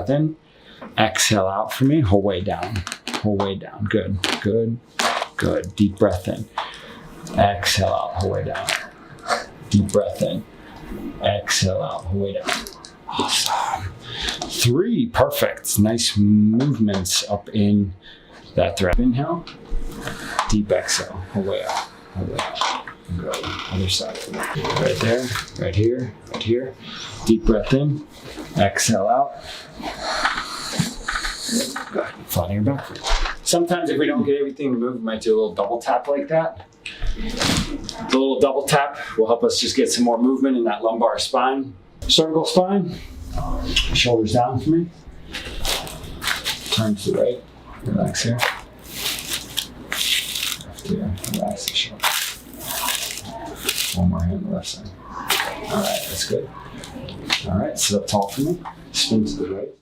breath in. Exhale out for me. Whole way down. Whole way down. Good. Good. Good. Deep breath in. Exhale out. Whole way down. Deep breath in. Exhale out. Whole way down. Awesome. 3. Perfect. Nice movements up in that thread. Inhale. Deep exhale. Whole way out. Whole way out. Good. Other side. Right there. Right here. Right here. Deep breath in. Exhale out. Good. Flatten your back. Sometimes if we don't get everything to move, we might do a little double tap like that. The little double tap will help us just get some more movement in that lumbar spine. Cervical spine. Shoulders down for me. Turn to the right. Relax here. Left here. Relax the shoulder. One more hand on the left side. All right, that's good. All right, sit up tall for me. Spin to the right.